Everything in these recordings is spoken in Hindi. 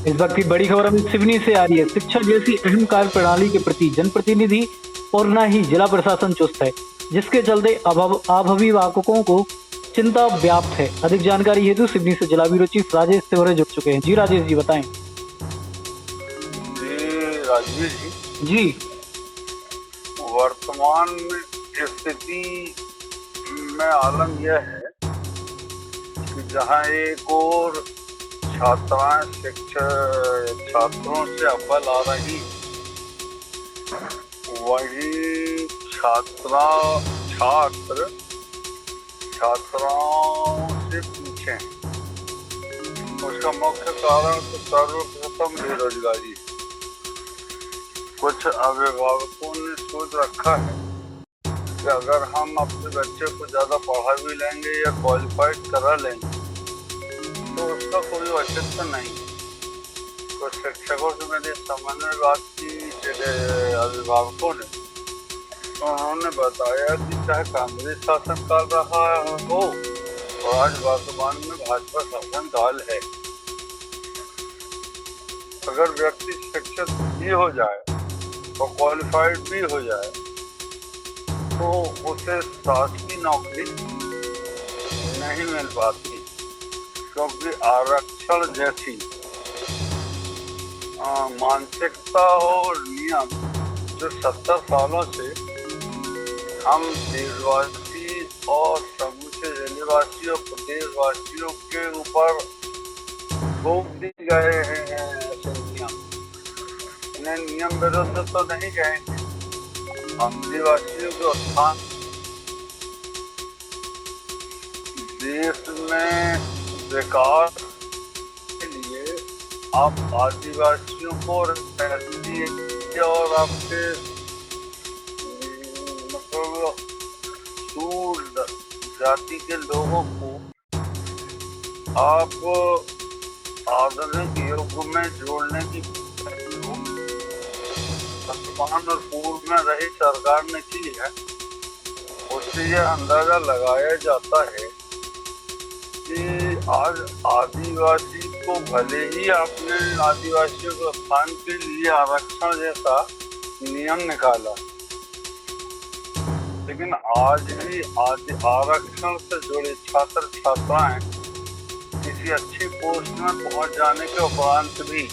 इस वक्त की बड़ी खबर अभी सिवनी से आ रही है। शिक्षा जैसी अहम कार्य प्रणाली के प्रति जनप्रतिनिधि और न ही जिला प्रशासन चुस्त है, जिसके चलते अभिभावकों को चिंता व्याप्त है। अधिक जानकारी हेतु सिवनी से जिला ब्यूरो चीफ राजेश तिवारी जुड़ चुके हैं। जी राजेश जी, बताएं। जी राजवीर जी, जी। वर्तमान स्थिति में आलम यह है कि जहां एक और छात्रों से अव्वल आ रही, वही छात्र छात्राओं से पीछे हैं। उसका मुख्य कारण तो सर्वप्रथम बेरोजगारी है। कुछ अभिभावकों ने सोच रखा है कि अगर हम अपने बच्चे को ज्यादा पढ़ा भी लेंगे या क्वालिफाइड करा लेंगे तो उसका कोई औचित्य नहीं। कुछ शिक्षकों से मैंने सामान्य में बात की, अभिभावकों ने, तो उन्होंने बताया कि चाहे कांग्रेस शासन काल रहा हो और आज वर्तमान में भाजपा शासन काल है, अगर व्यक्ति शिक्षित भी हो जाए और क्वालिफाइड भी हो जाए तो उसे शासकीय नौकरी नहीं मिल पाती, क्योंकि आरक्षण जैसी मानसिकता और नियम जो 70 सालों से हम देशवासी और समूचे जिलेवासी और प्रदेशवासियों के ऊपर थोप दी गए हैं। ऐसे नियम, इन्हें नियम विरुद्ध तो नहीं कहेंगे। आदिवासियों के उत्थान, देश में विकास के लिए आप आदिवासियों को और आपके मतलब सूद जाति के लोगों को आप आधुनिक युग में जोड़ने की वर्तमान और पूर्व में रही सरकार ने की है। उससे यह अंदाजा लगाया जाता है कि आज आदिवासी को भले ही आपने आदिवासियों के उत्थान के लिए आरक्षण जैसा नियम निकाला, लेकिन आज भी आरक्षण से जुड़े छात्र छात्राएं किसी अच्छी पोस्ट में पहुंच जाने के उपरांत भी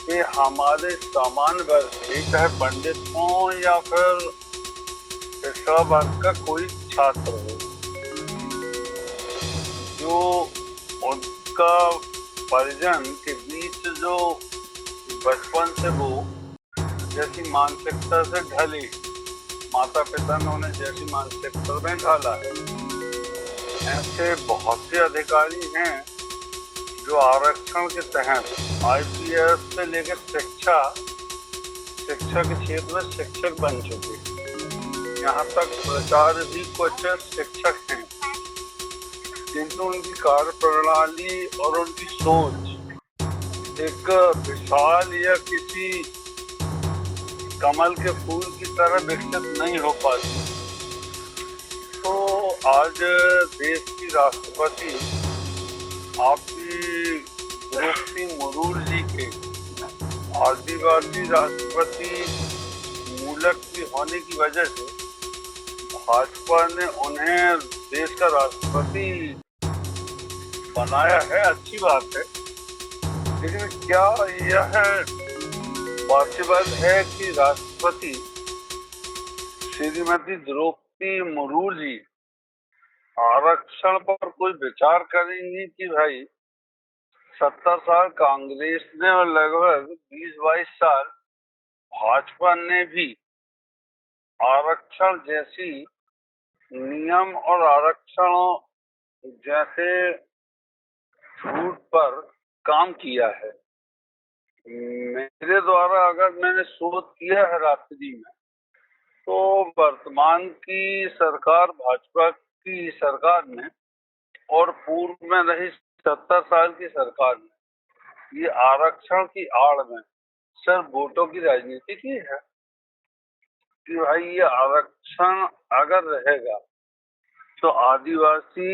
ये हमारे सामान्य वर्ग के, चाहे पंडित हो या फिर पिछड़ा वर्ग का कोई छात्र हो, जो उनका परिजन के बीच जो बचपन से वो जैसी मानसिकता से ढले, माता पिता ने उन्हें जैसी मानसिकता में ढाला है, ऐसे बहुत से अधिकारी हैं जो आरक्षण के तहत IPS से लेकर शिक्षा के क्षेत्र में शिक्षक बन चुके। यहाँ तक प्रचार भी कुछ शिक्षक हैं, किंतु उनकी कार्य प्रणाली और उनकी सोच एक विशाल या किसी कमल के फूल की तरह विकसित नहीं हो पाती। तो आज देश की राष्ट्रपति आपकी द्रौपदी मुर्मू जी के आदिवासी राष्ट्रपति मूलक की होने की वजह से भाजपा ने उन्हें देश का राष्ट्रपति बनाया है। अच्छी बात है, लेकिन क्या यह पॉसिबल है कि राष्ट्रपति श्रीमती द्रौपदी मुर्मू जी आरक्षण पर कोई विचार करेंगी कि भाई 70 साल कांग्रेस ने और लगभग 20-22 साल भाजपा ने भी आरक्षण जैसी नियम और आरक्षण जैसे छूट पर काम किया है। मेरे द्वारा अगर मैंने शोध किया है रात्रि में, तो वर्तमान की सरकार, भाजपा की सरकार ने और पूर्व में रही 70 साल की सरकार ने ये आरक्षण की आड़ में सिर्फ वोटों की राजनीति की है कि भाई ये आरक्षण अगर रहेगा तो आदिवासी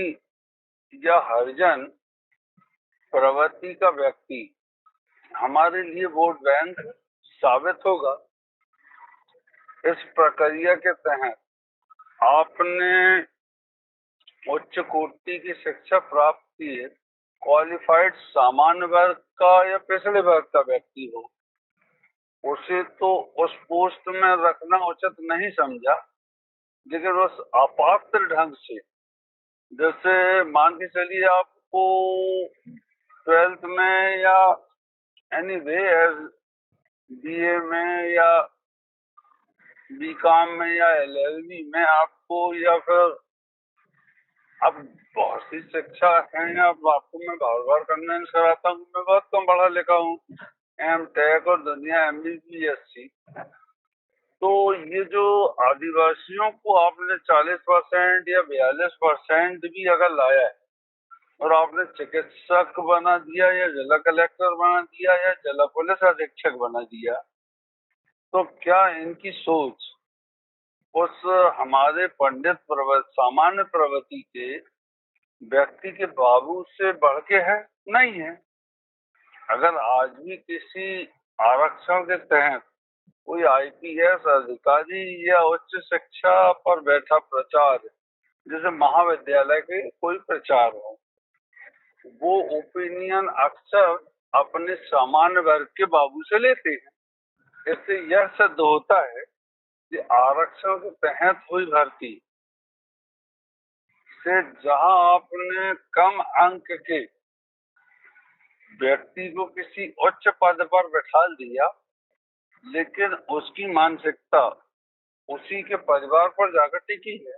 या हरिजन प्रवृत्ति का व्यक्ति हमारे लिए वोट बैंक साबित होगा। इस प्रक्रिया के तहत आपने उच्च कोटि की शिक्षा प्राप्त की है, क्वालिफाइड सामान्य वर्ग का या पिछड़े वर्ग का व्यक्ति हो, उसे तो उस पोस्ट में रखना उचित नहीं समझा, लेकिन उस अपात्र ढंग से, जैसे मान के चलिए आपको 12th में या एनीवे बीए में या बीकॉम में या एलएलबी में आपको, या फिर अब बहुत सी शिक्षा है, अब आपको मैं बार बार कन्वेंस कराता हूँ, मैं बहुत कम पढ़ा लिखा हूँ, एमटेक और दुनिया एमबीबीएससी। तो ये जो आदिवासियों को आपने 40% या 42% भी अगर लाया है और आपने चिकित्सक बना दिया या जिला कलेक्टर बना दिया या जिला पुलिस अधीक्षक बना दिया, तो क्या इनकी सोच उस हमारे पंडित सामान्य प्रवृत्ति के व्यक्ति के बाबू से बढ़ के है? नहीं है। अगर आज भी किसी आरक्षण के तहत कोई आईपीएस अधिकारी या उच्च शिक्षा पर बैठा प्राचार्य, जैसे महाविद्यालय के कोई प्राचार्य हो, वो ओपिनियन अक्सर अपने सामान्य वर्ग के बाबू से लेते हैं। इससे यह सिद्ध होता है कि आरक्षण के तहत हुई भर्ती से जहां आपने कम अंक के व्यक्ति को किसी उच्च पद पर बैठा दिया, लेकिन उसकी मानसिकता उसी के परिवार पर जाकर टिकी है।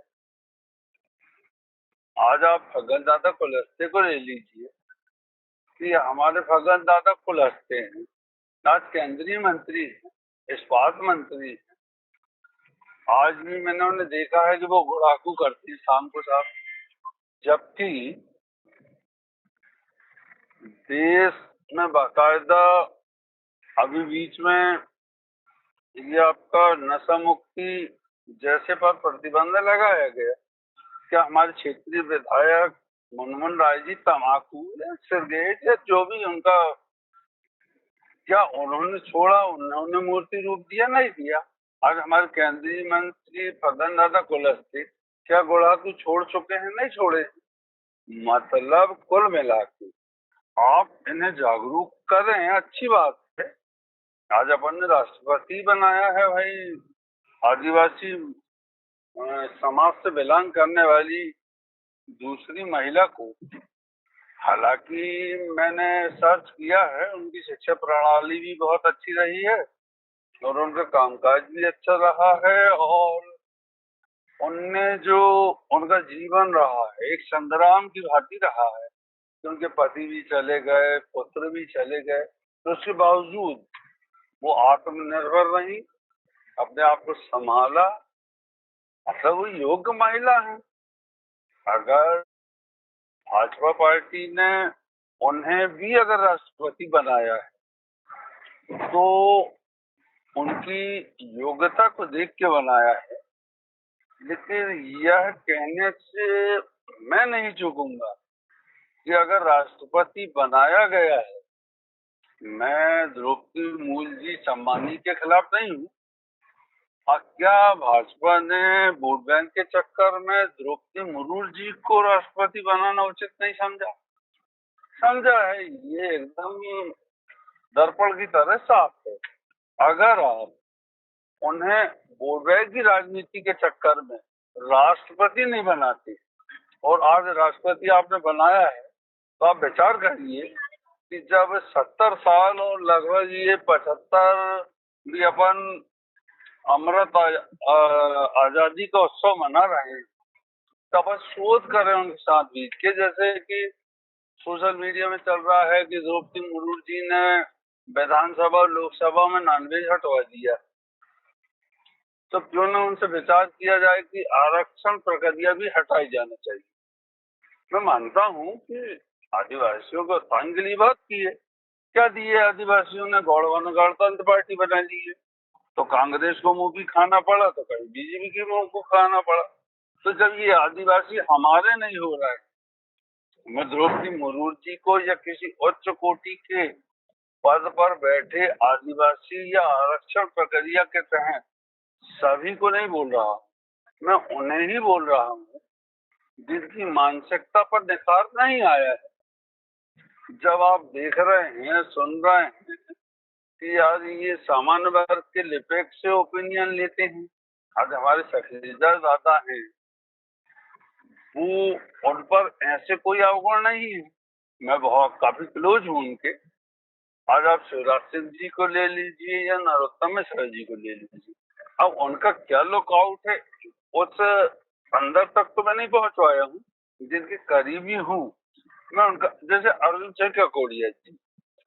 आज आप फग्गन दादा कुलस्ते को ले लीजिए कि हमारे फग्गन दादा कुलस्ते हैं, आज केंद्रीय मंत्री है, इस्पात मंत्री है। आज भी मैंने उन्हें देखा है कि वो गुड़ाकू करती है शाम को साहब, जबकि देश में बाकायदा अभी बीच में ये आपका नशा मुक्ति जैसे पर प्रतिबंध लगाया गया। क्या हमारे क्षेत्रीय विधायक मुनमुन राय जी तम्बाकू या सिगरेट या जो भी उनका, क्या उन्होंने छोड़ा? उन्होंने मूर्ति रूप दिया? नहीं दिया। आज हमारे केंद्रीय मंत्री फग्गन दादा कुलस्ते क्या गुड़ाकू छोड़ चुके हैं? नहीं छोड़े। मतलब कुल मिला के आप इन्हें जागरूक करें, अच्छी बात है। आज अपन ने राष्ट्रपति बनाया है भाई आदिवासी समाज से बिलोंग करने वाली दूसरी महिला को। हालांकि मैंने सर्च किया है, उनकी शिक्षा प्रणाली भी बहुत अच्छी रही है और उनका कामकाज भी अच्छा रहा है, और उनने जो उनका जीवन रहा है एक संग्राम की भांति रहा है। उनके पति भी चले गए, पुत्र भी चले गए, तो उसके बावजूद वो आत्मनिर्भर रही, अपने आप को संभाला। मतलब वो योग्य महिला है। अगर भाजपा पार्टी ने उन्हें भी अगर राष्ट्रपति बनाया है तो उनकी योग्यता को देख के बनाया है, लेकिन यह कहने से मैं नहीं चूकूंगा कि अगर राष्ट्रपति बनाया गया है, मैं द्रौपदी मुर्मू सम्मानी के खिलाफ नहीं हूँ। क्या भाजपा ने वोट बैंक के चक्कर में द्रौपदी मुर्मू जी को राष्ट्रपति बनाना उचित नहीं समझा? समझा है। ये एकदम दर्पण की तरह साफ है। अगर आप उन्हें वोट बैंक की राजनीति के चक्कर में राष्ट्रपति नहीं बनाते और आज राष्ट्रपति आपने बनाया है, तो आप विचार करिए कि जब 70 साल और लगभग ये 75 भी अपन अमृत आजादी का उत्सव मना रहे हैं, तब शोध करें उनके साथ बीच के, जैसे कि सोशल मीडिया में चल रहा है कि द्रौपदी मुर्मू जी ने विधानसभा और लोकसभा में नॉनवेज हटवा दिया, तो क्यों न उनसे विचार किया जाए कि आरक्षण प्रक्रिया भी हटाई जाना चाहिए। मैं मानता हूँ कि आदिवासियों को उत्थान के लिए बात की है, क्या दिए आदिवासियों ने? गणतंत्र पार्टी बना ली है, तो कांग्रेस को मुंह भी खाना पड़ा, तो कभी बीजेपी के मुंह को खाना पड़ा। तो जब ये आदिवासी हमारे नहीं हो रहा है, मैं द्रौपदी मुर्मू जी को या किसी उच्च कोटि के पद पर बैठे आदिवासी या आरक्षण प्रक्रिया के तहत सभी को नहीं बोल रहा, मैं उन्हें ही बोल रहा हूँ जिनकी मानसिकता पर निखार नहीं आया है। जब आप देख रहे हैं, सुन रहे हैं कि यार ये सामान्य वर्ग के लिपेक से ओपिनियन लेते हैं। आज हमारे सखीदार दादा हैं, वो उन पर ऐसे कोई अवगुण नहीं है, मैं बहुत काफी क्लोज हूँ उनके। आज आप शिवराज सिंह जी को ले लीजिए या नरोत्तम मिश्रा जी को ले लीजिए, अब उनका क्या लुकआउट है उस अंदर तक तो मैं नहीं पहुंच पाया हूँ, जिनके करीबी हूँ मैं उनका। जैसे अरविंद सिंह ककोड़िया जी,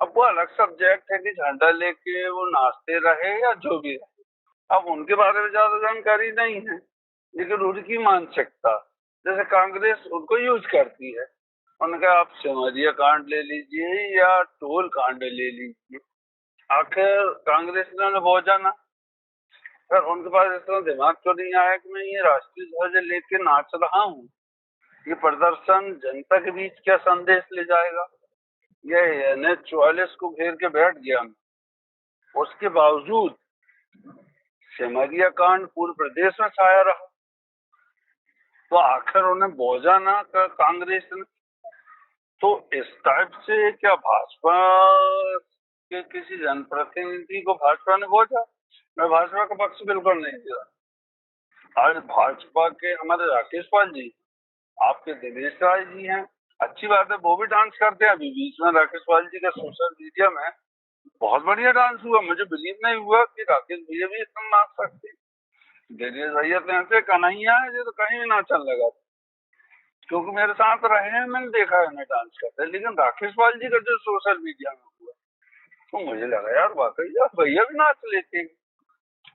अब वो अलग सब्जेक्ट है कि झंडा लेके वो नाचते रहे या जो भी रहे, अब उनके बारे में ज्यादा जानकारी नहीं है, लेकिन उनकी मानसिकता जैसे कांग्रेस उनको यूज करती है। उनका आप सिमरिया कांड ले लीजिए या टोल कांड ले लीजिए, आखिर कांग्रेस ने बहुत जाना, सर उनके पास इतना दिमाग तो नहीं आया कि मैं ये राष्ट्रीय ध्वज लेके नाच रहा हूँ, ये प्रदर्शन जनता के बीच क्या संदेश ले जाएगा। ये NH-44 को घेर के बैठ गया मैं, उसके बावजूद सिमरिया कांड पूरे प्रदेश में छाया रहा, तो आखिर उन्हें बोझा ना कांग्रेस ने। तो इस टाइप से क्या भाजपा के किसी जनप्रतिनिधि को भाजपा ने बोझा? मैं भाजपा का पक्ष बिल्कुल नहीं दिया। आज भाजपा के हमारे राकेश पाल जी, आपके दिनेश राय जी हैं, अच्छी बात है, वो भी डांस करते हैं। अभी बीच में राकेश पाल जी का सोशल मीडिया में बहुत बढ़िया डांस हुआ, मुझे बिलीव नहीं हुआ कि राकेश भैया भी इतना नाच सकते हैं। दिनेश भैया तो ऐसे कन्हैया है जो तो कहीं भी नाचन लगा, क्योंकि मेरे साथ रहे हैं, मैंने देखा है उन्हें डांस करते। लेकिन राकेश पाल जी का जो सोशल मीडिया में हुआ, तो मुझे लगा यार वाकई यार भैया भी नाच लेते हैं।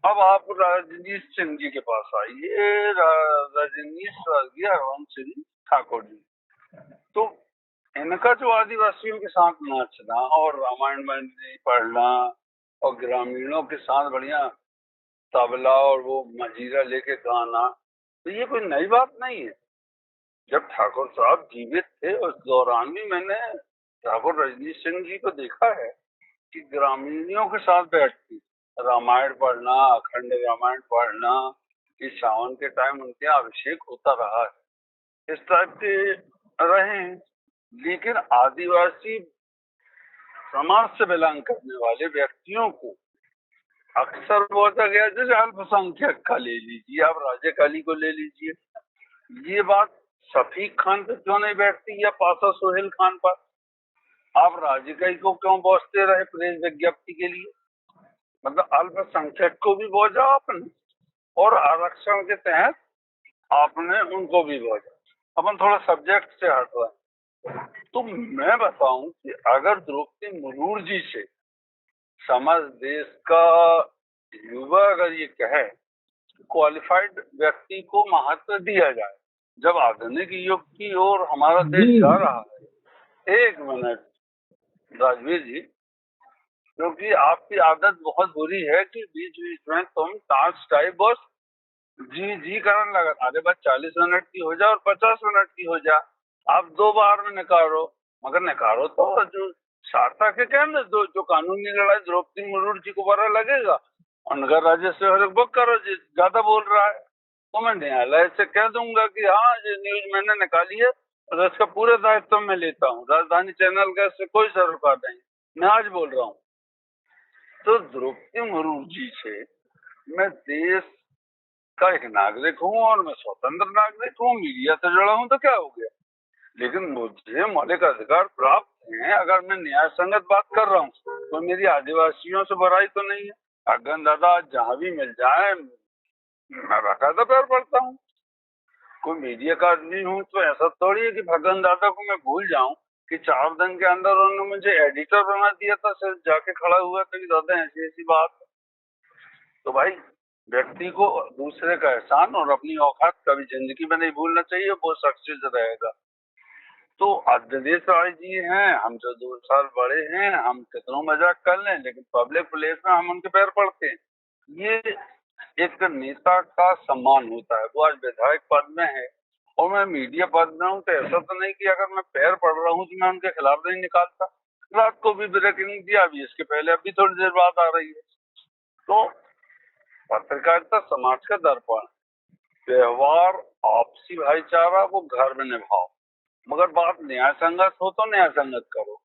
अब आप रजनीश सिंह जी के पास आइए, रजनीश स्वर्गीय हरवंश सिंह ठाकुर जी, तो इनका जो आदिवासियों के साथ नाचना और रामायण मंजरी पढ़ना और ग्रामीणों के साथ बढ़िया तबला और वो मजीरा लेके गाना, तो ये कोई नई बात नहीं है। जब ठाकुर साहब जीवित थे उस दौरान भी मैंने ठाकुर रजनीश सिंह जी को देखा है कि ग्रामीणों के साथ बैठती रामायण पढ़ना, अखंड रामायण पढ़ना, कि सावन के टाइम उनके यहाँ अभिषेक होता रहा है, इस टाइप के रहे हैं। लेकिन आदिवासी समाज से बिलोंग करने वाले व्यक्तियों को अक्सर बोला गया, जैसे अल्पसंख्यक का ले लीजिए, आप राजेक अली को ले लीजिए, ये बात शफीक खान पे क्यों नहीं बैठती या पासा सोहेल खान पर? आप राजिकाई को क्यों बोझते रहे प्रेस विज्ञप्ति के लिए? मतलब अल्पसंख्यक को भी बोझा आपने और आरक्षण के तहत आपने उनको भी बोझा। अपन थोड़ा सब्जेक्ट से हट रहे हैं, तो मैं बताऊं कि अगर द्रौपदी मुर्मू जी से समाज देश का युवा अगर ये कहे क्वालिफाइड व्यक्ति को महत्व दिया जाए, जब आधुनिक युग की ओर हमारा देश जा रहा है। एक मिनट राजवीर जी, क्योंकि आपकी आदत बहुत बुरी है कि बीच बीच में तुम टास्क टाइप बस जी जी करने लगा। अरे बस 40 मिनट की हो जाए और 50 मिनट की हो जाए, आप 2 बार में निकालो, मगर निकालो तो जो सार्थक है क्या ना, जो कानूनी लड़ाई द्रौपदी मुर्मू जी को बड़ा लगेगा, उनका राजस्व बुक करो, ज्यादा बोल रहा है तो मैं न्यायालय से कह दूंगा कि हाँ ये न्यूज मैंने निकाली है और इसका पूरा दायित्व मैं लेता हूँ, राजधानी चैनल का इससे कोई सरोकार नहीं, मैं आज बोल रहा हूँ। तो द्रौपदी मुर्मू जी से मैं देश का एक नागरिक हूँ और मैं स्वतंत्र नागरिक हूँ, मीडिया से जुड़ा हूँ, तो क्या हो गया? लेकिन मुझे मौलिक अधिकार प्राप्त हैं। अगर मैं न्याय संगत बात कर रहा हूँ तो मेरी आदिवासियों से बुराई तो नहीं है। अगन दादा जहाँ भी मिल जाए मैं बाकायदा पैर पड़ता हूँ। कोई मीडिया का आदमी हूँ तो ऐसा थोड़ी है कि भगन दादा को मैं भूल जाऊं कि 4 दिन के अंदर उन्होंने मुझे एडिटर बना दिया था, सिर्फ जाके खड़ा हुआ था कि दादा ऐसी ऐसी बात। तो भाई व्यक्ति को दूसरे का एहसान और अपनी औकात कभी जिंदगी में नहीं भूलना चाहिए, वो सक्सेस रहेगा। तो दिनेश राय जी हैं, हमसे 2 साल बड़े हैं, हम कितनों मजाक कर लें लेकिन पब्लिक प्लेस में हम उनके पैर पड़ते हैं। ये एक नेता का सम्मान होता है, वो आज विधायक पद में है और मैं मीडिया पढ़ रहा हूँ तो ऐसा तो नहीं कि अगर मैं पैर पढ़ रहा हूँ तो मैं उनके खिलाफ नहीं निकालता। रात को भी ब्रेकिंग दिया, अभी इसके पहले अभी थोड़ी देर बाद आ रही है। तो पत्रकारिता समाज का दर्पण, व्यवहार, आपसी भाईचारा वो घर में निभाओ, मगर बात न्याय संगत हो तो न्याय संगत करो।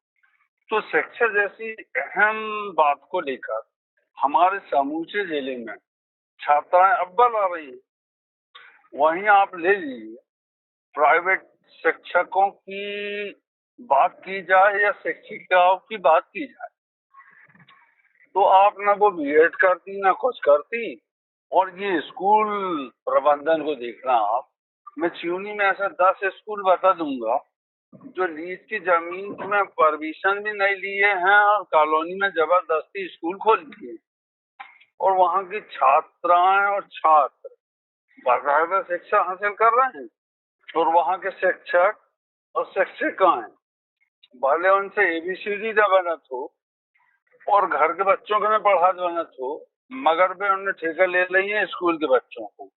तो शिक्षा जैसी अहम बात को लेकर हमारे समूचे जिले में छात्राएं अव्वल आ रही है। वहीं आप ले लीजिए, प्राइवेट शिक्षकों की बात की जाए या शिक्षिकाओं की बात की जाए, तो आप ना वो बीएड करती ना कुछ करती। और ये स्कूल प्रबंधन को देखना आप, मैं चूनी में ऐसा 10 स्कूल बता दूंगा जो लीज की जमीन में परमिशन भी नहीं लिए हैं और कॉलोनी में जबरदस्ती स्कूल खोल दिए, और वहाँ की छात्राएं और छात्र बाकायदा शिक्षा हासिल कर रहे हैं। और वहाँ के शिक्षक और शिक्षिकाएं भले उनसे एबीसीडी ना बनत हो और घर के बच्चों को न पढ़ा बनत हो, मगर वे उन्हें ठेका ले रही है स्कूल के बच्चों को,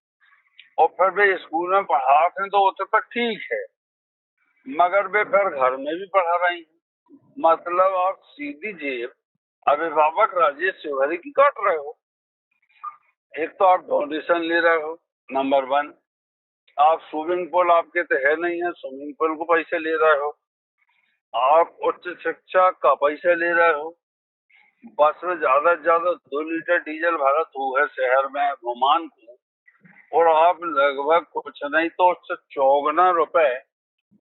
और फिर वे स्कूल में पढ़ाते हैं तो वो तो तक ठीक है, मगर वे फिर घर में भी पढ़ा रही हैं। मतलब आप सीधी जेब अभिभावक राजेश तिवारी की काट रहे हो। एक तो आप डोनेशन ले रहे हो, नंबर 1। आप स्विमिंग पूल आपके तो है नहीं है, स्विमिंग पूल को पैसे ले रहे हो। आप उच्च शिक्षा का पैसे ले रहे हो। बस में ज्यादा से ज्यादा 2 लीटर डीजल भरत हुआ है शहर में घुमान को, और आप लगभग कुछ नहीं तो 54 रुपए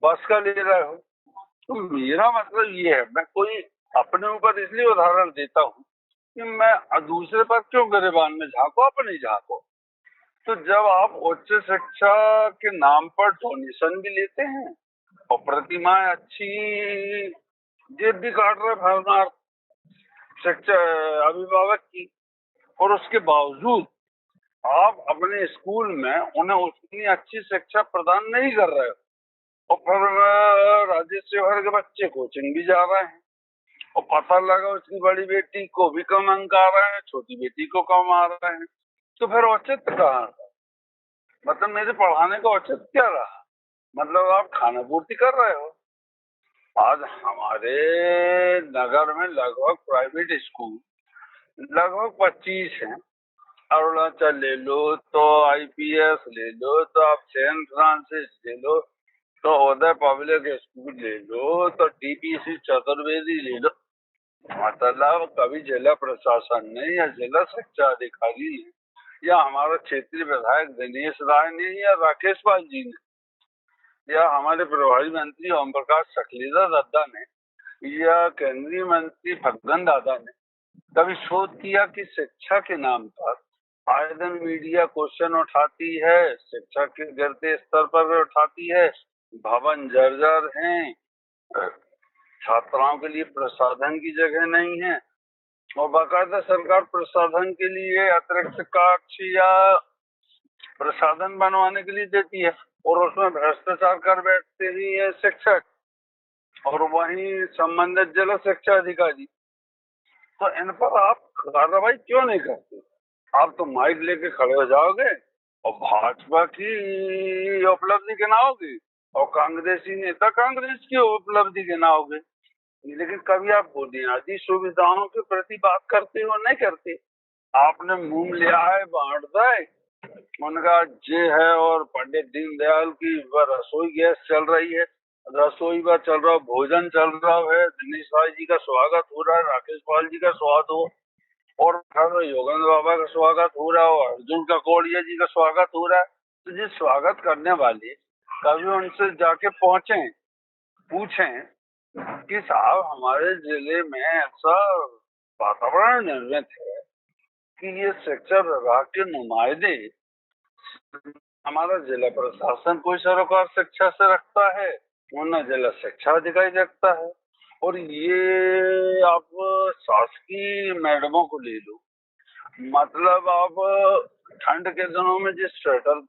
बस का ले रहे हो। तो मेरा मतलब ये है, मैं कोई अपने ऊपर इसलिए उदाहरण देता हूँ कि मैं दूसरे पर क्यों गिरेबान में झांको, अपने झांको। तो जब आप उच्च शिक्षा के नाम पर डोनेशन भी लेते हैं और प्रतिमाएं अच्छी जेब भी काट रहे भावनार्थ शिक्षा अभिभावक की, और उसके बावजूद आप अपने स्कूल में उन्हें उतनी अच्छी शिक्षा प्रदान नहीं कर रहे हो, और फिर राजेश तिवारी के बच्चे कोचिंग भी जा रहे हैं, और पता लगा उसकी बड़ी बेटी को भी कम अंक आ रहे हैं, छोटी बेटी को कम आ रहे हैं। तो फिर औचित्य कहाँ था? मतलब मेरे पढ़ाने का औचित्य क्या रहा? मतलब आप खाना पूर्ति कर रहे हो। आज हमारे नगर में लगभग प्राइवेट स्कूल लगभग 25 हैं। अरुणाचल ले लो तो आईपीएस ले लो, तो आप सेंट फ्रांसिस ले लो, तो उदय पब्लिक स्कूल ले लो, तो टीपीसी चतुर्वेदी ले लो। मतलब कभी जिला प्रशासन ने या जिला शिक्षा अधिकारी ने या हमारा क्षेत्रीय विधायक दिनेश राय ने या राकेश पाल जी ने या हमारे प्रभारी मंत्री ओम प्रकाश सखलेजा दादा ने या केंद्रीय मंत्री फग्गन दादा ने कभी शोध किया कि शिक्षा के नाम पर आए दिन मीडिया क्वेश्चन उठाती है, शिक्षा के गिरते स्तर पर उठाती है, भवन जर्जर हैं, छात्राओं के लिए प्रसाधन की जगह नहीं है, और बाकायदा सरकार प्रसाधन के लिए अतिरिक्त कक्ष या प्रसाधन बनवाने के लिए देती है, और उसमें भ्रष्टाचार कर बैठते ही है शिक्षक और वहीं संबंधित जिला शिक्षा अधिकारी। तो इन पर आप कार्रवाई क्यों नहीं करते? आप तो माइक लेके खड़े हो जाओगे और भाजपा की उपलब्धि गिनाओगे और कांग्रेसी नेता कांग्रेस की उपलब्धि गिनाओगे, लेकिन कभी आप बुनियादी सुविधाओं के प्रति बात करते हो नहीं करते। आपने मुंह लिया है बांट दे उनका जे है, और पंडित दीनदयाल की रसोई गैस चल रही है, रसोई पर चल रहा भोजन चल रहा है, दिनेश भाई जी का स्वागत हो रहा है, राकेश पाल जी का स्वागत हो, और योगेंद्र बाबा का स्वागत हो रहा हो, अर्जुन ककोड़िया जी का स्वागत हो रहा है। तो जिस स्वागत करने वाले कभी उनसे जाके पहुंचे पूछें कि साहब हमारे जिले में ऐसा वातावरण निर्मित है कि ये शिक्षा विभाग के नुमाइंदे हमारा जिला प्रशासन कोई सरोकार शिक्षा से रखता है, उन्हें जिला शिक्षा अधिकारी रखता है, और ये आप शासकीय मैडमों को ले लो। मतलब आप ठंड के दिनों में जिस स्वेटर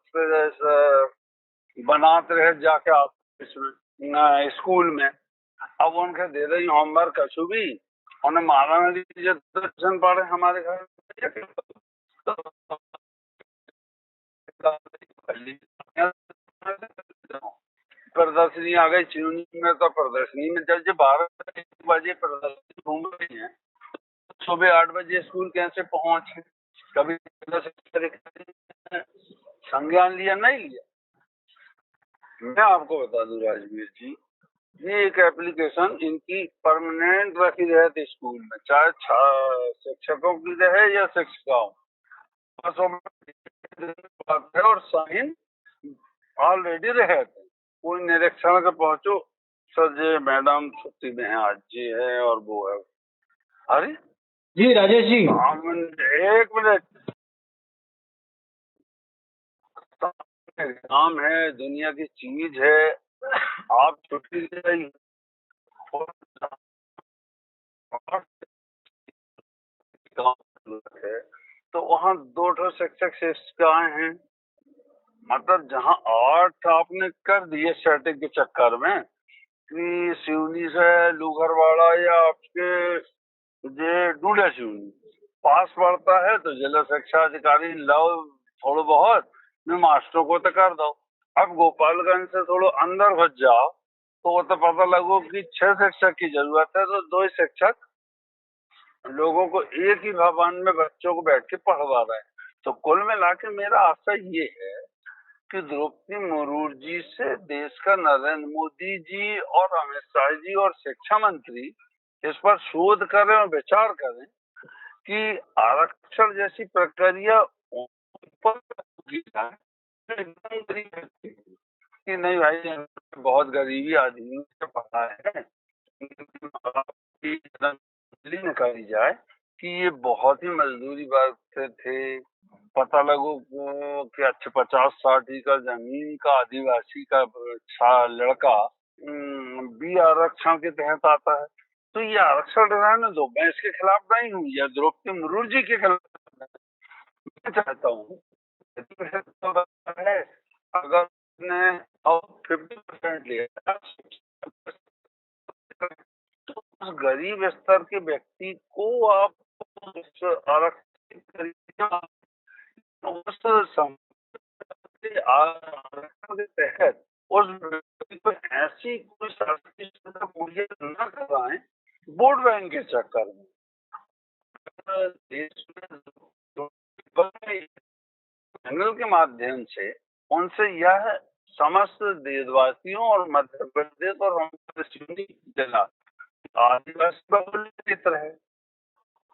बनाते रहे जाके ऑफिस में स्कूल में, अब उनके दे रही होमवर्क कछु भी उन्हें मारा नहीं पड़े हमारे घर प्रदर्शनी आ गई सिवनी में, तो प्रदर्शनी में जब 12 बजे प्रदर्शनी घूम रही है, सुबह 8 बजे स्कूल कैसे पहुंचे? कभी संज्ञान लिया नहीं लिया? मैं आपको बता दूं राजवीर जी, ये एक एप्लीकेशन इनकी परमानेंट रखी रहती स्कूल में, चाहे शिक्षकों की रहे या शिक्षिकाओं, बस बात है, और साइन ऑलरेडी रहे थे। कोई निरीक्षण के पहुंचो, सर जी मैडम छुट्टी में है, आज जी है और वो है। अरे जी राजेश जी, एक मिनट, काम है, दुनिया की चीज है, आप छुट्टी ले जाइए। तो वहाँ 2 शिक्षक शिक्षिकाएं हैं, मतलब जहाँ 8 आपने कर दिए सेटिंग के चक्कर में कि सिवनी से लूघरवाड़ा या आपके जे डूडा सिवनी पास पड़ता है, तो जिला शिक्षा अधिकारी लो थोड़ा बहुत मैं मास्टरों को तो कर दो। अब गोपालगंज से थोड़ा अंदर घुस जाओ तो वो तो पता लगो कि 6 शिक्षक की जरूरत है, तो 2 शिक्षक लोगों को एक ही भवन में बच्चों को बैठ के पढ़वा रहे हैं। तो कुल मिला के मेरा आशा ये है कि द्रौपदी मुर्मू जी से देश का नरेंद्र मोदी जी और अमित शाह जी और शिक्षा मंत्री इस पर शोध करें और विचार करें कि आरक्षण जैसी प्रक्रिया कि नहीं भाई, बहुत गरीबी आदमी से पता है निकाली जाए कि ये बहुत ही मजदूरी करते थे, पता लगो कि अच्छे 50-60 एकड़ जमीन का आदिवासी का लड़का बी आरक्षण के तहत आता है, तो ये आरक्षण रहने दो। मैं इसके खिलाफ नहीं हूँ, या द्रौपदी मुर्मू जी के खिलाफ मैं चाहता हूँ है, अगर ने 50% लिया तो उस गरीब स्तर के व्यक्ति को आप आरक्षित आरक्षण के तहत उस व्यक्ति को ऐसी कोई शासकीय सुविधा मुहैया न कराएं वोट बैंक के चक्कर में। देश में चैनल के माध्यम से उनसे यह समस्त देशवासियों और मध्य प्रदेश और जिला आदिवासी बहुल क्षेत्र है,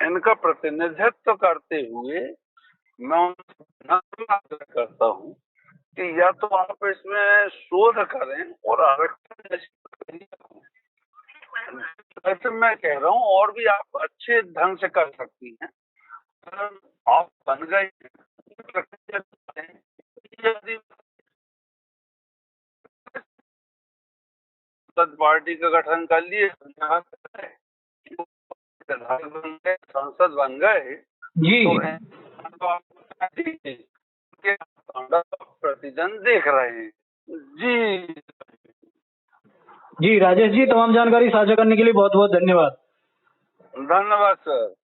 इनका प्रतिनिधित्व करते हुए मैं उनसे आग्रह करता हूँ कि या तो आप इसमें शोध करें और आरक्षण ऐसे मैं कह रहा हूँ, और भी आप अच्छे ढंग से कर सकती हैं। आप बन गए पार्टी का गठन कर लिए, सांसद बन गए जी तो प्रतिजन देख रहे हैं। जी जी राजेश जी, तमाम जानकारी साझा करने के लिए बहुत बहुत धन्यवाद। धन्यवाद सर।